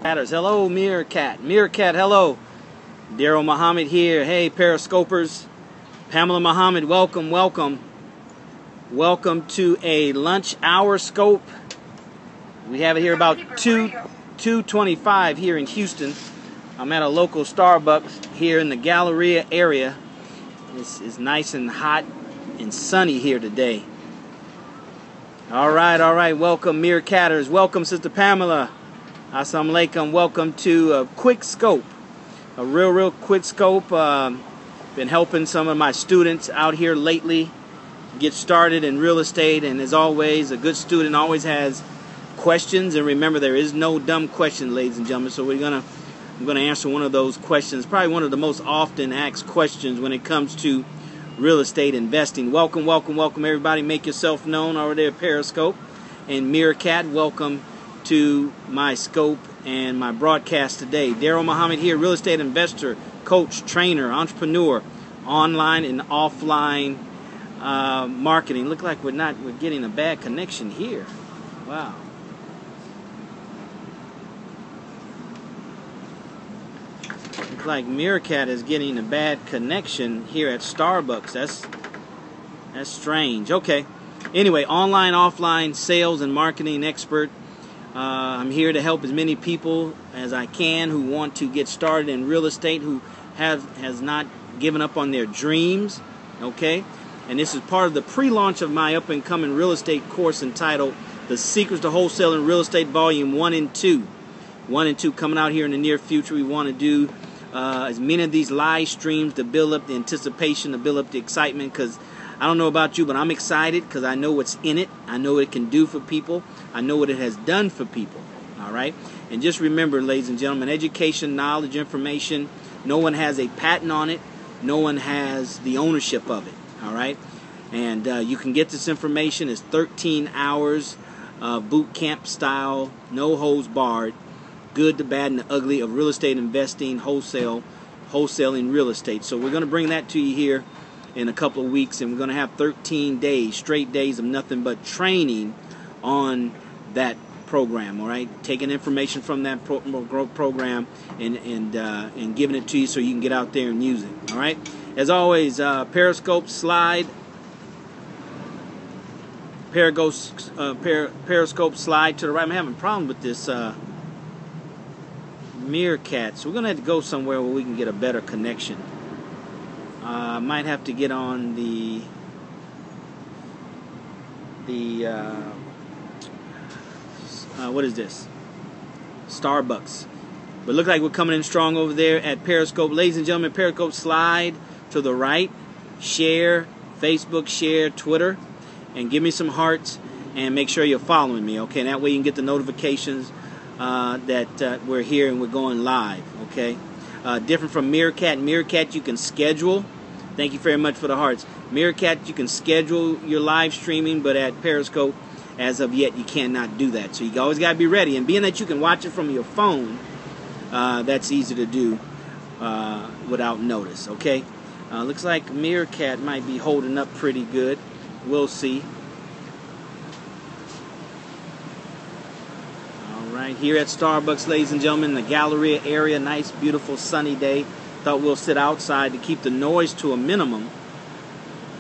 Catters, hello, Meerkat. Meerkat, hello. Daryl Muhammad here. Hey, Periscopers. Pamela Muhammad, welcome, welcome. Welcome to a lunch hour scope. We have it here about 2:25 here in Houston. I'm at a local Starbucks here in the Galleria area. It's nice and hot and sunny here today. All right. Welcome, Meerkatters. Welcome, Sister Pamela. Assalamu alaikum. Welcome to a quick scope. A real quick scope. Been helping some of my students out here lately get started in real estate, and as always, a good student always has questions. And remember, there is no dumb question, ladies and gentlemen. So I'm gonna answer one of those questions. Probably one of the most often asked questions when it comes to real estate investing. Welcome, everybody. Make yourself known over there, Periscope and Meerkat. Welcome to my scope and my broadcast today. Daryl Muhammad here, real estate investor, coach, trainer, entrepreneur, online and offline marketing. Look like we're getting a bad connection here. Wow. Looks like Meerkat is getting a bad connection here at Starbucks. That's strange. Okay. Anyway, online, offline, sales and marketing expert. I'm here to help as many people as I can who want to get started in real estate, who has not given up on their dreams. Okay. And this is part of the pre-launch of my up-and-coming real estate course entitled The Secrets to Wholesale and Real Estate Volume 1 and 2. 1 and 2 coming out here in the near future. We want to do as many of these live streams to build up the anticipation, to build up the excitement, because I don't know about you, but I'm excited because I know what's in it. I know what it can do for people. I know what it has done for people. All right? And just remember, ladies and gentlemen, education, knowledge, information, no one has a patent on it. No one has the ownership of it. All right? And you can get this information. It's 13 hours boot camp style, no holds barred, good, the bad, and the ugly of real estate investing, wholesaling real estate. So we're going to bring that to you here in a couple of weeks, and we're going to have 13 days, straight days of nothing but training on that program. All right, taking information from that program and giving it to you so you can get out there and use it. All right, as always, Periscope slide. Periscope slide to the right. I'm having a problem with this Meerkat, so we're gonna have to go somewhere where we can get a better connection. Might have to get on the what is this? Starbucks. But look like we're coming in strong over there at Periscope. Ladies and gentlemen, Periscope slide to the right. Share, Facebook, share, Twitter, and give me some hearts and make sure you're following me, okay? And that way you can get the notifications that we're here and we're going live, okay? Different from Meerkat. Meerkat, you can schedule. Thank you very much for the hearts. Meerkat, you can schedule your live streaming, but at Periscope, as of yet, you cannot do that. So you always got to be ready. And being that you can watch it from your phone, that's easy to do without notice, okay? Looks like Meerkat might be holding up pretty good. We'll see. Right here at Starbucks, ladies and gentlemen, in the Galleria area, nice, beautiful, sunny day. Thought we'll sit outside to keep the noise to a minimum.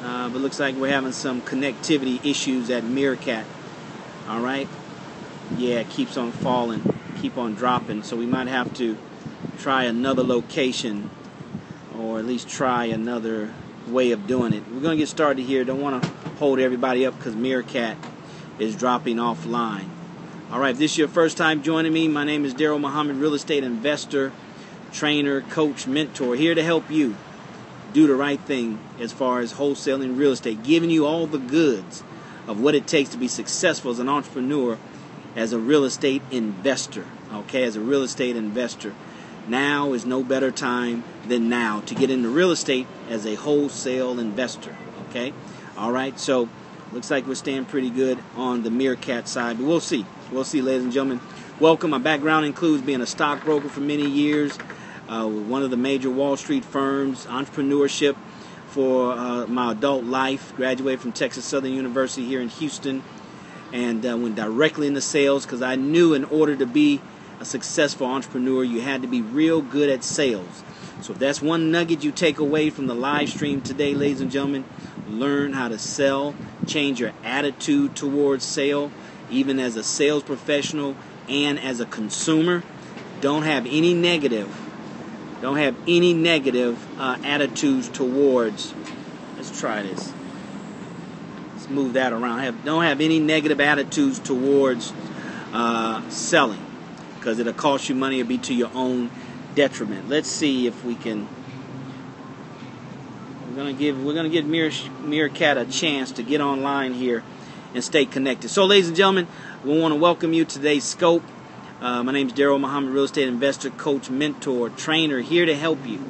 But looks like we're having some connectivity issues at Meerkat. All right. Yeah, it keeps on falling, keep on dropping. So we might have to try another location, or at least try another way of doing it. We're going to get started here. Don't want to hold everybody up because Meerkat is dropping offline. All right, if this is your first time joining me, my name is Daryl Muhammad, real estate investor, trainer, coach, mentor, here to help you do the right thing as far as wholesaling real estate, giving you all the goods of what it takes to be successful as an entrepreneur, as a real estate investor, okay, as a real estate investor. Now is no better time than now to get into real estate as a wholesale investor, okay? All right, so looks like we're staying pretty good on the Meerkat side, but we'll see. We'll see, ladies and gentlemen. Welcome. My background includes being a stockbroker for many years, with one of the major Wall Street firms, entrepreneurship for my adult life, graduated from Texas Southern University here in Houston, and went directly into sales because I knew in order to be a successful entrepreneur, you had to be real good at sales. So if that's one nugget you take away from the live stream today, ladies and gentlemen, learn how to sell, change your attitude towards sale, even as a sales professional and as a consumer. Don't have any negative attitudes towards. Let's try this. Let's move that around. Don't have any negative attitudes towards selling, because it'll cost you money. It'll be to your own detriment. Let's see if we can. We're gonna give Meerkat a chance to get online here and stay connected. So, ladies and gentlemen, we want to welcome you to today's Scope. My name is Daryl Muhammad, real estate investor, coach, mentor, trainer, here to help you,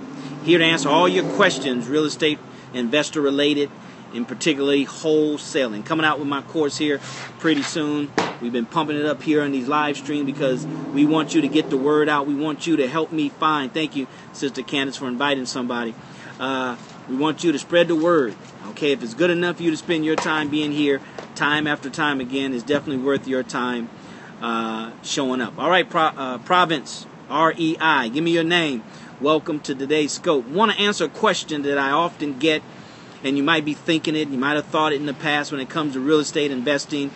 here to answer all your questions, real estate investor related, and particularly wholesaling. Coming out with my course here pretty soon. We've been pumping it up here on these live streams because we want you to get the word out. We want you to help me find. Thank you, Sister Candace, for inviting somebody. We want you to spread the word. Okay, if it's good enough for you to spend your time being here time after time again, it's definitely worth your time showing up. All right, Province, R-E-I, give me your name. Welcome to today's Scope. I want to answer a question that I often get, and you might be thinking it, you might have thought it in the past when it comes to real estate investing.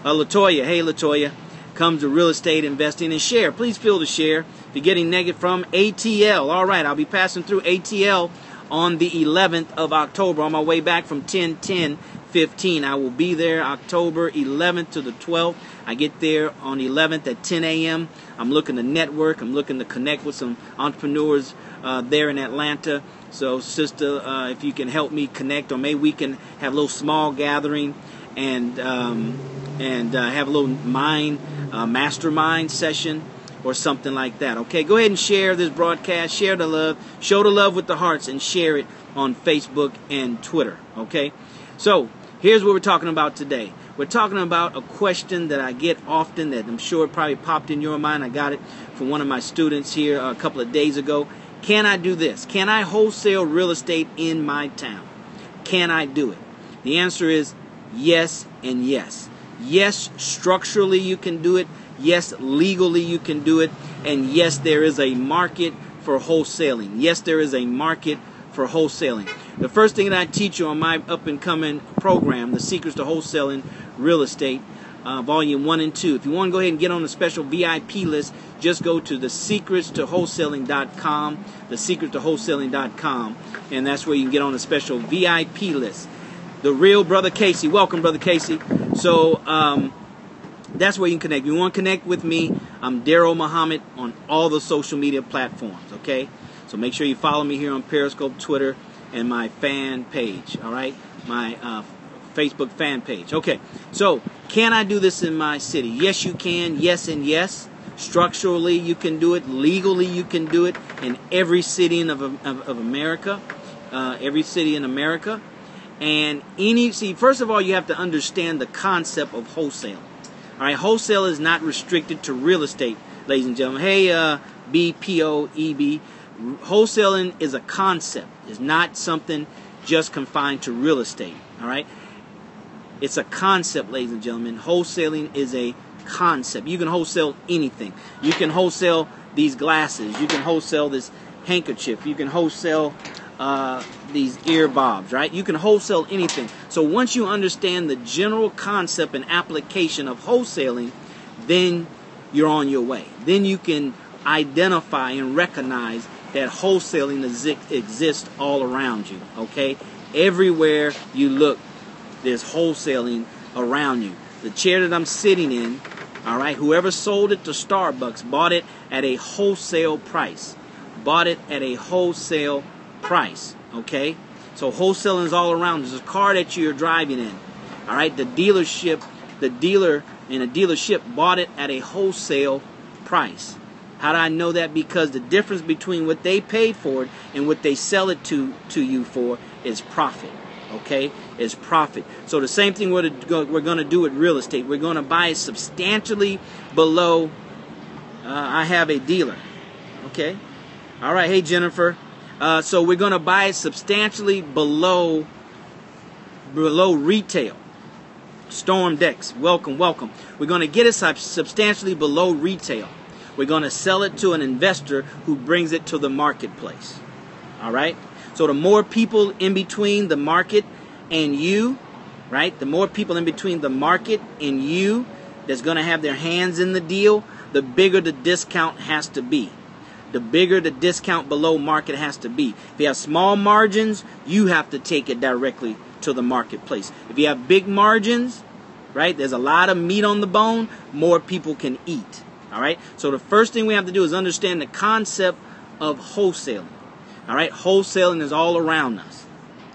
Latoya, hey Latoya, comes to real estate investing, and share. Please feel to share. If you're getting negative from ATL, all right, I'll be passing through ATL on the 11th of October on my way back from 10/10/15. I will be there October 11th to the 12th. I get there on the 11th at 10 a.m. I'm looking to network. I'm looking to connect with some entrepreneurs there in Atlanta. So, sister, if you can help me connect, or maybe we can have a little small gathering and have a little mastermind session or something like that. Okay, go ahead and share this broadcast. Share the love. Show the love with the hearts and share it on Facebook and Twitter. Okay, so here's what we're talking about today. We're talking about a question that I get often that I'm sure probably popped in your mind. I got it from one of my students here a couple of days ago. Can I do this? Can I wholesale real estate in my town? Can I do it? The answer is yes and yes. Yes, structurally you can do it. Yes, legally you can do it. And yes, there is a market for wholesaling. Yes, there is a market for wholesaling. The first thing that I teach you on my up-and-coming program, The Secrets to Wholesaling Real Estate, Volume 1 and 2. If you want to go ahead and get on the special VIP list, just go to thesecretstowholesaling.com, thesecretstowholesaling.com, and that's where you can get on the special VIP list. The real Brother Casey. Welcome, Brother Casey. So, that's where you can connect. If you want to connect with me, I'm Daryl Muhammad on all the social media platforms, okay? So make sure you follow me here on Periscope, Twitter, and my fan page, all right? My Facebook fan page. Okay, so can I do this in my city? Yes, you can. Yes and yes. Structurally, you can do it. Legally, you can do it in every city of America. Every city in America. And first of all, you have to understand the concept of wholesale. All right, wholesale is not restricted to real estate, ladies and gentlemen. Hey, BPOEB. Wholesaling is a concept. It's not something just confined to real estate. All right, it's a concept, ladies and gentlemen. Wholesaling is a concept. You can wholesale anything. You can wholesale these glasses. You can wholesale this handkerchief. You can wholesale these earbobs, right? You can wholesale anything. So once you understand the general concept and application of wholesaling, then you're on your way. Then you can identify and recognize that wholesaling exists all around you, okay? Everywhere you look, there's wholesaling around you. The chair that I'm sitting in, all right, whoever sold it to Starbucks bought it at a wholesale price. Bought it at a wholesale price, okay? So wholesaling is all around. There's a car that you're driving in, all right? The dealer in a dealership bought it at a wholesale price. How do I know that? Because the difference between what they paid for it and what they sell it to you for is profit, okay? Is profit. So the same thing we're going to do with real estate. We're going to buy it substantially below. I have a dealer, okay? All right, hey Jennifer. So we're going to buy it substantially below retail. Storm Decks, welcome, welcome. We're going to get it substantially below retail. We're going to sell it to an investor who brings it to the marketplace. All right? So the more people in between the market and you, right? The more people in between the market and you that's going to have their hands in the deal, the bigger the discount has to be. The bigger the discount below market has to be. If you have small margins, you have to take it directly to the marketplace. If you have big margins, right, there's a lot of meat on the bone, more people can eat. All right? So the first thing we have to do is understand the concept of wholesaling. All right? Wholesaling is all around us.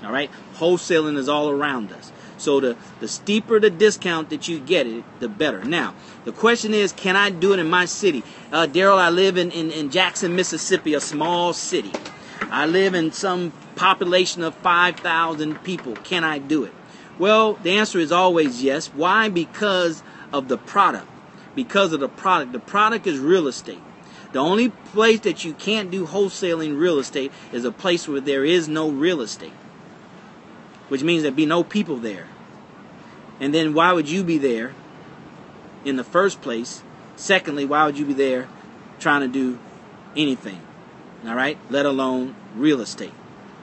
All right? Wholesaling is all around us. So the steeper the discount that you get it, the better. Now, the question is, can I do it in my city? Daryl, I live in Jackson, Mississippi, a small city. I live in some population of 5,000 people. Can I do it? Well, the answer is always yes. Why? Because of the product. Because of the product. The product is real estate. The only place that you can't do wholesaling real estate is a place where there is no real estate, which means there'd be no people there. And then why would you be there in the first place? Secondly, why would you be there trying to do anything? All right? Let alone real estate.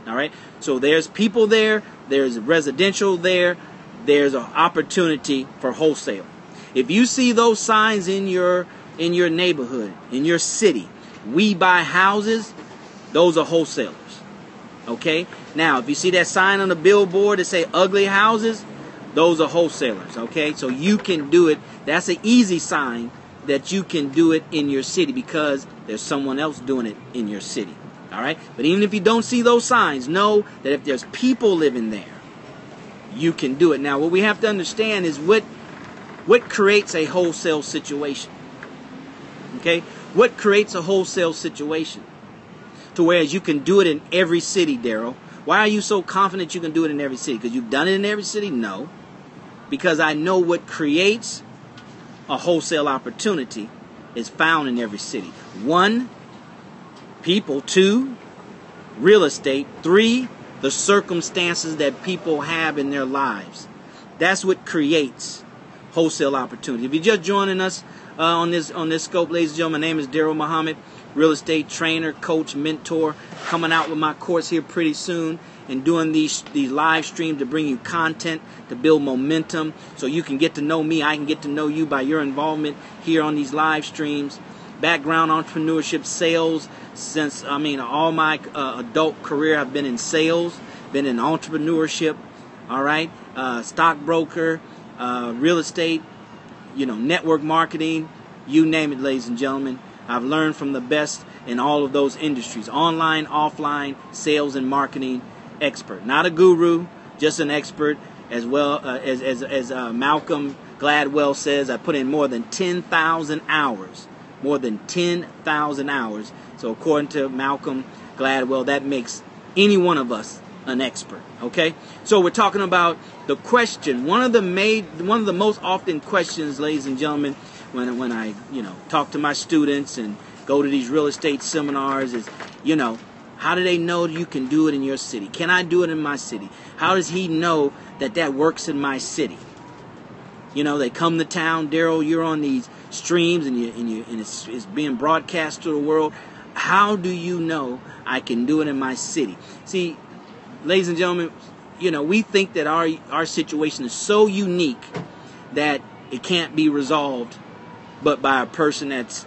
All right? So there's people there, there's residential there, there's an opportunity for wholesale. If you see those signs in your neighborhood, in your city, we buy houses, those are wholesalers. Okay? Now, if you see that sign on the billboard that say ugly houses, those are wholesalers. Okay? So you can do it. That's an easy sign that you can do it in your city because there's someone else doing it in your city. All right? But even if you don't see those signs, know that if there's people living there, you can do it. Now, what we have to understand is what creates a wholesale situation. Okay? What creates a wholesale situation? To whereas you can do it in every city, Daryl. Why are you so confident you can do it in every city? Because you've done it in every city? No. Because I know what creates a wholesale opportunity is found in every city. 1, people. 2, real estate. 3, the circumstances that people have in their lives. That's what creates wholesale opportunity. If you're just joining us on this scope, ladies and gentlemen, my name is Daryl Muhammad, real estate trainer, coach, mentor, coming out with my course here pretty soon and doing these live streams to bring you content, to build momentum so you can get to know me. I can get to know you by your involvement here on these live streams. Background entrepreneurship, sales. Since, all my adult career I've been in sales, been in entrepreneurship, all right, stockbroker, real estate, network marketing, you name it, ladies and gentlemen. I've learned from the best in all of those industries. Online, offline, sales and marketing expert. Not a guru, just an expert. As well as Malcolm Gladwell says, I put in more than 10,000 hours. More than 10,000 hours. So according to Malcolm Gladwell, that makes any one of us an expert. Okay? So we're talking about the question. One of the most often questions, ladies and gentlemen, when I talk to my students and go to these real estate seminars is, how do they know you can do it in your city? Can I do it in my city? How does he know that works in my city? They come to town, Daryl, you're on these streams and it's being broadcast to the world. How do you know I can do it in my city? See, ladies and gentlemen, we think that our situation is so unique that it can't be resolved but by a person that's,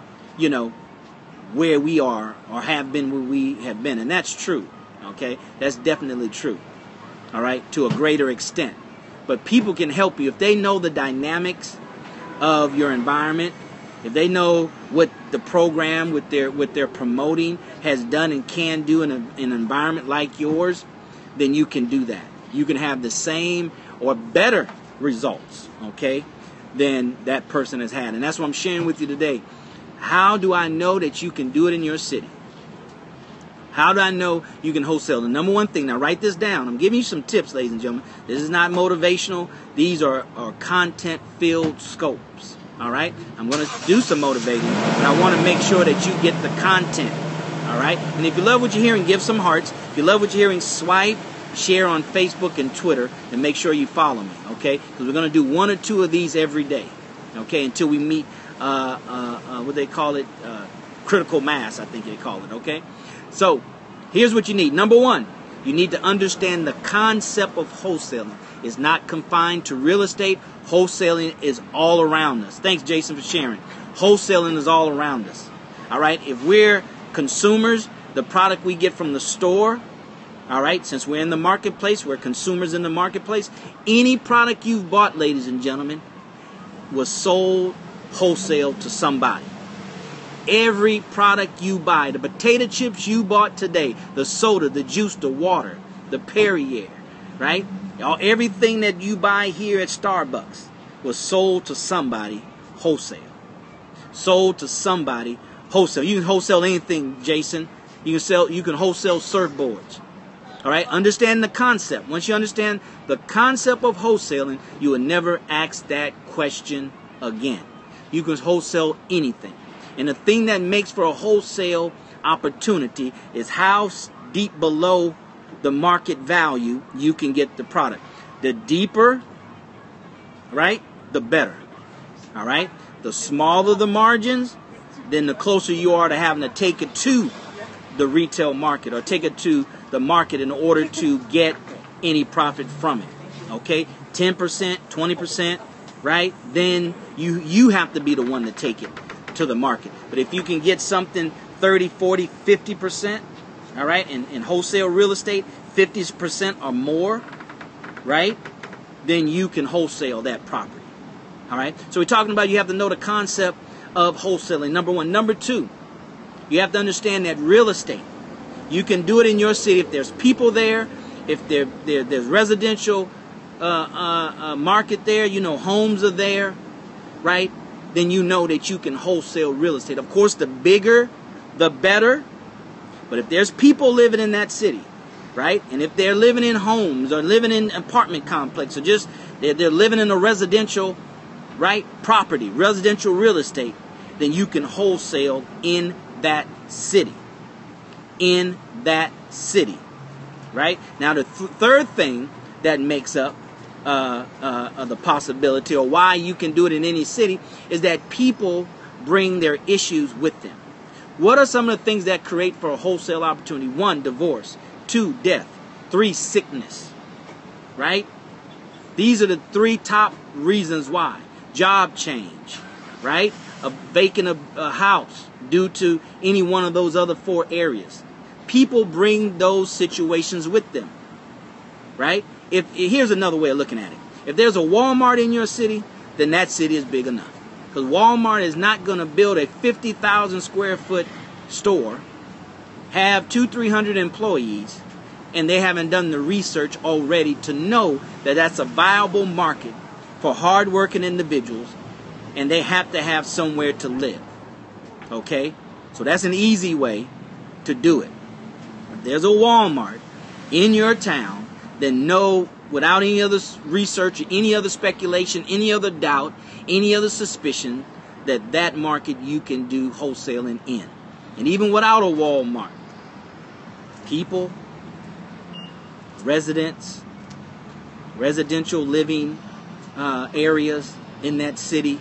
where we are or have been where we have been. And that's true, okay? That's definitely true, all right, to a greater extent. But people can help you if they know the dynamics of your environment, if they know what the program what they're promoting has done and can do in an environment like yours, then you can do that. You can have the same or better results, okay, than that person has had. And that's what I'm sharing with you today. How do I know that you can do it in your city? How do I know you can wholesale? The number one thing, now write this down. I'm giving you some tips, ladies and gentlemen. This is not motivational. These are content-filled scopes. All right? I'm going to do some motivating, but I want to make sure that you get the content. All right? And if you love what you're hearing, give some hearts. If you love what you're hearing, swipe, share on Facebook and Twitter, and make sure you follow me. Okay? Because we're going to do 1 or 2 of these every day. Okay? Until we meet what they call it, critical mass, I think they call it, okay? So here's what you need. Number one, you need to understand the concept of wholesaling. It's not confined to real estate. Wholesaling is all around us. Thanks, Jason, for sharing. Wholesaling is all around us. All right, if we're consumers, the product we get from the store, all right, since we're in the marketplace, we're consumers in the marketplace, any product you've bought, ladies and gentlemen, was sold wholesale to somebody. Every product you buy, the potato chips you bought today, the soda, the juice, the water, the Perrier, right? Everything that you buy here at Starbucks was sold to somebody wholesale. Sold to somebody wholesale. You can wholesale anything, Jason. You can wholesale surfboards. All right, understand the concept. Once you understand the concept of wholesaling, you will never ask that question again. You can wholesale anything. And the thing that makes for a wholesale opportunity is how deep below the market value you can get the product. The deeper, right, the better. All right, the smaller the margins, then the closer you are to having to take it to the retail market or take it to the market in order to get any profit from it. Okay, 10%, 20%, right? Then you have to be the one to take it to the market. But if you can get something 30, 40, 50%, all right, in wholesale real estate, 50% or more, right, then you can wholesale that property. All right, so we're talking about you have to know the concept of wholesaling, number one. Number two, you have to understand that real estate, you can do it in your city if there's people there, if there's residential market there, you know, homes are there, right? Then you know that you can wholesale real estate. Of course, the bigger, the better. But if there's people living in that city, right? And if they're living in homes or living in apartment complex or just they're living in a residential, right, property, residential real estate, then you can wholesale in that city. In that city, right? Now, the third thing that makes up the possibility or why you can do it in any city is that people bring their issues with them. What are some of the things that create for a wholesale opportunity? 1, divorce. 2, death. 3, sickness, right? These are the 3 top reasons why. Job change, right? Vacant a house due to any one of those other 4 areas. People bring those situations with them, right? Here's another way of looking at it. If there's a Walmart in your city, then that city is big enough. Because Walmart is not going to build a 50,000 square foot store, have 200-300 employees, and they haven't done the research already to know that that's a viable market for hardworking individuals, and they have to have somewhere to live. Okay? So that's an easy way to do it. If there's a Walmart in your town, then know without any other research, any other speculation, any other doubt, any other suspicion, that that market you can do wholesaling in. And even without a Walmart, people, residents, residential living areas in that city,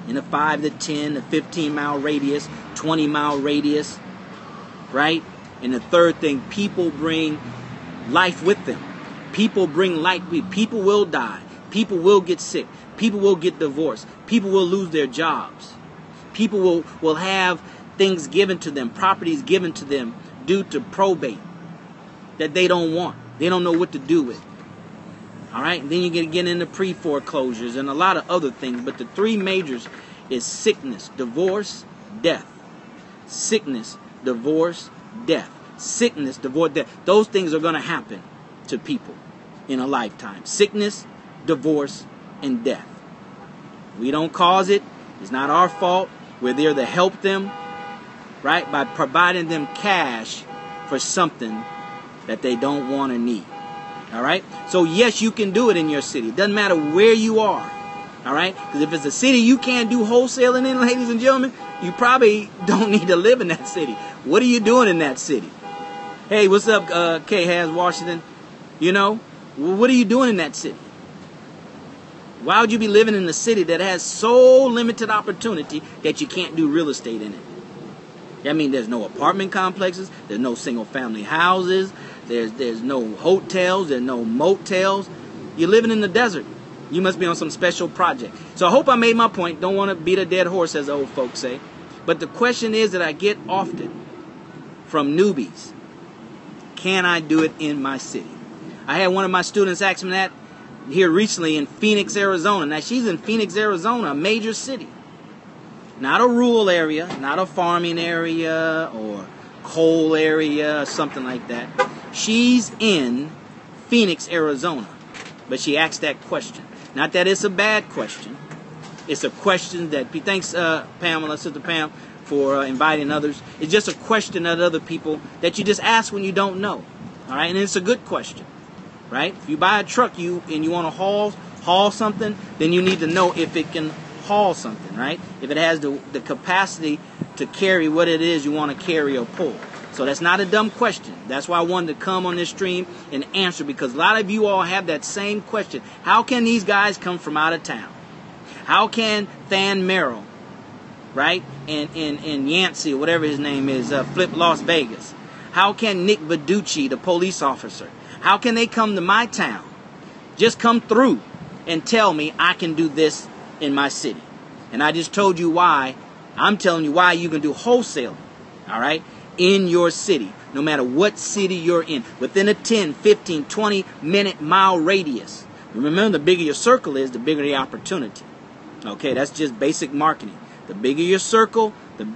in a 5 to 10 to 15 mile radius, 20 mile radius, right? And the third thing, people bring life with them. People bring life with. People will die. People will get sick. People will get divorced. People will lose their jobs. People will have things given to them, properties given to them due to probate that they don't want. They don't know what to do with. All right? And then you get into pre-foreclosures and a lot of other things. But the 3 majors is sickness, divorce, death. Sickness, divorce, death. Sickness, divorce, death. Those things are going to happen to people in a lifetime. Sickness, divorce, and death. We don't cause it. It's not our fault. We're there to help them, right? By providing them cash for something that they don't want or need. All right? So yes, you can do it in your city. It doesn't matter where you are. All right? Because if it's a city you can't do wholesaling in, ladies and gentlemen, you probably don't need to live in that city. What are you doing in that city? Hey, what's up, K. Has Washington? You know, what are you doing in that city? Why would you be living in a city that has so limited opportunity that you can't do real estate in it? I mean, there's no apartment complexes, there's no single family houses, there's no hotels, there's no motels. You're living in the desert. You must be on some special project. So I hope I made my point. Don't want to beat a dead horse, as the old folks say. But the question is that I get often from newbies, can I do it in my city? I had one of my students ask me that here recently in Phoenix, Arizona. Now, she's in Phoenix, Arizona, a major city. Not a rural area, not a farming area or coal area or something like that. She's in Phoenix, Arizona. But she asked that question. Not that it's a bad question. It's a question that, thanks Pamela, Sister Pam, for inviting others. It's just a question that other people that you just ask when you don't know. All right, and it's a good question. Right? If you buy a truck and you want to haul something, then you need to know if it can haul something, right? If it has the capacity to carry what it is you want to carry or pull. So that's not a dumb question. That's why I wanted to come on this stream and answer, because a lot of you all have that same question. How can these guys come from out of town? How can Than Merrill, right, and Yancey, or whatever his name is, flip Las Vegas? How can Nick Viducci, the police officer, how can they come to my town, just come through and tell me I can do this in my city? And I just told you why. I'm telling you why you can do wholesaling, all right, in your city, no matter what city you're in, within a 10, 15, 20-minute mile radius. Remember, the bigger your circle is, the bigger the opportunity. Okay, that's just basic marketing. The bigger your circle,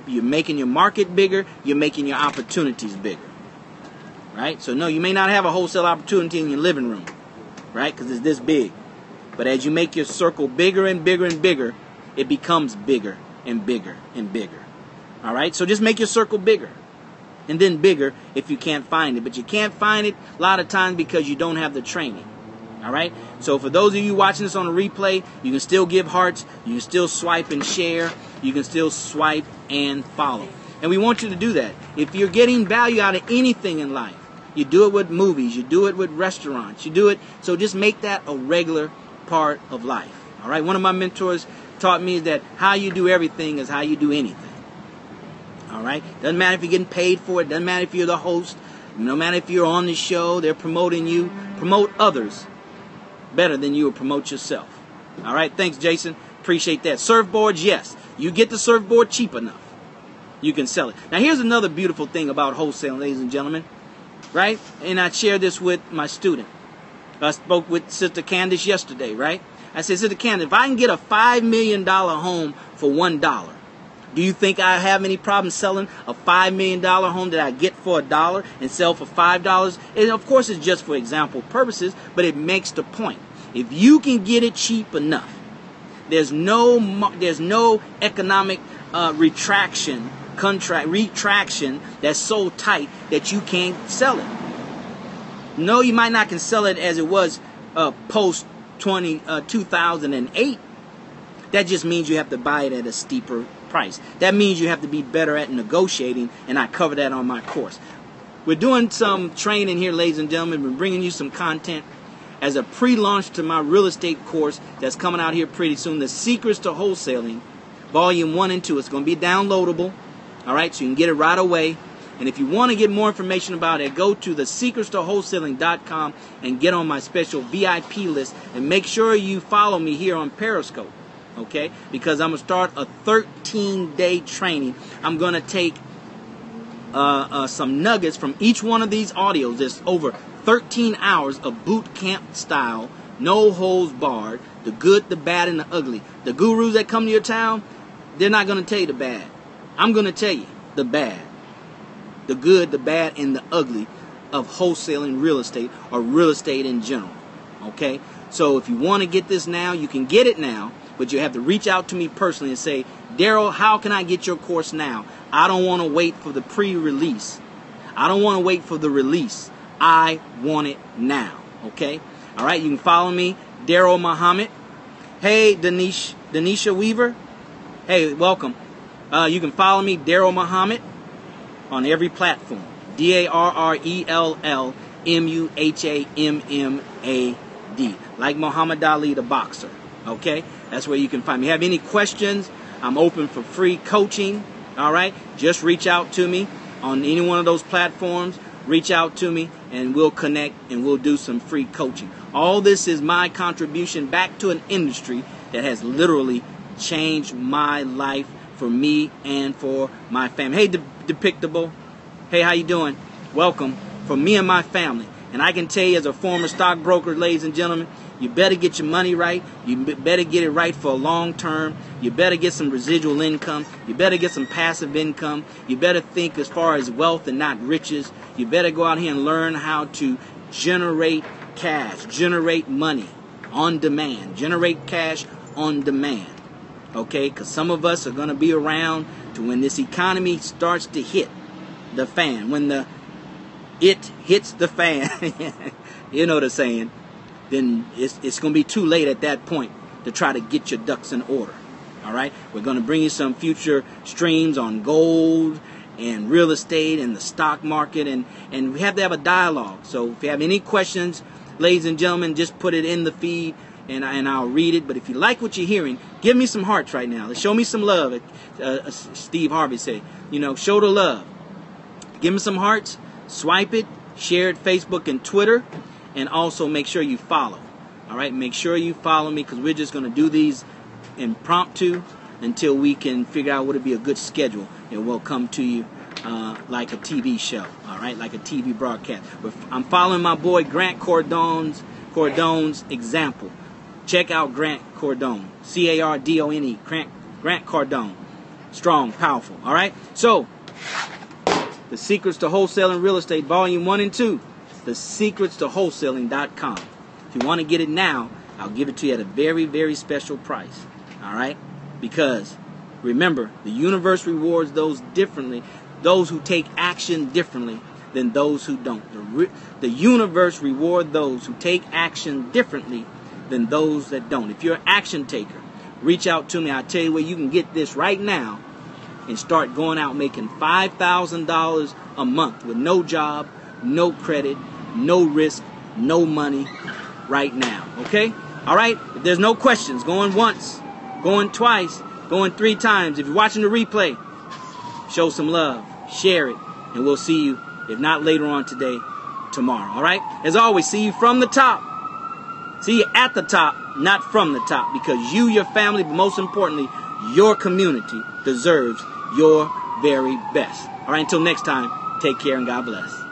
you're making your market bigger, you're making your opportunities bigger. Right? So no, you may not have a wholesale opportunity in your living room, right? Because it's this big. But as you make your circle bigger and bigger and bigger, it becomes bigger and bigger and bigger. All right? So just make your circle bigger. And then bigger if you can't find it. But you can't find it a lot of times because you don't have the training. All right? So for those of you watching this on a replay, you can still give hearts. You can still swipe and share. You can still swipe and follow. And we want you to do that. If you're getting value out of anything in life, you do it with movies, you do it with restaurants, you do it, so just make that a regular part of life. All right? One of my mentors taught me that how you do everything is how you do anything. All right? Doesn't matter if you're getting paid for it, doesn't matter if you're the host, no matter if you're on the show, they're promoting you. Promote others better than you will promote yourself. All right? Thanks, Jason. Appreciate that. Surfboards, yes. You get the surfboard cheap enough, you can sell it. Now, here's another beautiful thing about wholesaling, ladies and gentlemen. Right? And I shared this with my student. I spoke with Sister Candace yesterday, right? I said, Sister Candace, if I can get a $5 million home for $1, do you think I have any problem selling a $5 million home that I get for $1 and sell for $5? And of course, it's just for example purposes, but it makes the point. If you can get it cheap enough, there's no economic retraction that's so tight that you can't sell it. No, you might not can sell it as it was post 2008. That just means you have to buy it at a steeper price. That means you have to be better at negotiating, and I cover that on my course. We're doing some training here, ladies and gentlemen. We're bringing you some content as a pre-launch to my real estate course that's coming out here pretty soon. The Secrets to Wholesaling, Volume 1 and 2. It's going to be downloadable. All right, so you can get it right away. And if you want to get more information about it, go to thesecretstowholesaling.com and get on my special VIP list. And make sure you follow me here on Periscope, okay? Because I'm going to start a 13-day training. I'm going to take some nuggets from each one of these audios. There's over 13 hours of boot camp style, no holds barred, the good, the bad, and the ugly. The gurus that come to your town, they're not going to tell you the bad. I'm going to tell you the bad, the good, the bad, and the ugly of wholesaling real estate or real estate in general. Okay? So if you want to get this now, you can get it now, but you have to reach out to me personally and say, Daryl, how can I get your course now? I don't want to wait for the pre-release. I don't want to wait for the release. I want it now. Okay? All right? You can follow me, Daryl Muhammad. Hey, Denisha Weaver. Hey, welcome. You can follow me, Daryl Muhammad, on every platform. DARRELLMUHAMMAD. Like Muhammad Ali, the boxer. Okay? That's where you can find me. Have any questions? I'm open for free coaching. All right? Just reach out to me on any one of those platforms. Reach out to me and we'll connect and we'll do some free coaching. All this is my contribution back to an industry that has literally changed my life for me and for my family. Hey, Depictable. Hey, how you doing? Welcome. For me and my family. And I can tell you as a former stockbroker, ladies and gentlemen, you better get your money right. You better get it right for a long term. You better get some residual income. You better get some passive income. You better think as far as wealth and not riches. You better go out here and learn how to generate cash, generate money on demand, generate cash on demand. Okay, because some of us are going to be around to when this economy starts to hit the fan. When it hits the fan, you know the saying, then it's going to be too late at that point to try to get your ducks in order. All right, we're going to bring you some future streams on gold and real estate and the stock market, and we have to have a dialogue. So if you have any questions, ladies and gentlemen, just put it in the feed and I'll read it. But if you like what you're hearing, give me some hearts right now. Show me some love. Steve Harvey said, show the love. Give me some hearts, swipe it, share it Facebook and Twitter, and also make sure you follow. All right, make sure you follow me because we're just going to do these impromptu until we can figure out what would be a good schedule, and we'll come to you like a TV show, all right, like a TV broadcast. But I'm following my boy Grant Cardone's example. Check out Grant Cardone, Cardone, Grant Cardone. Strong, powerful, all right? So, The Secrets to Wholesaling Real Estate, Volume 1 and 2, thesecretstoWholesaling.com. If you want to get it now, I'll give it to you at a very, very special price, all right? Because, remember, the universe rewards those differently, those who take action differently than those who don't. The universe rewards those who take action differently than those that don't. If you're an action taker, reach out to me. I'll tell you where you can get this right now and start going out making $5,000 a month with no job, no credit, no risk, no money right now. Okay? All right? If there's no questions, going once, going twice, going 3 times. If you're watching the replay, show some love, share it, and we'll see you, if not later on today, tomorrow. All right? As always, see you from the top. See you at the top, not from the top, because you, your family, but most importantly, your community deserves your very best. All right, until next time, take care and God bless.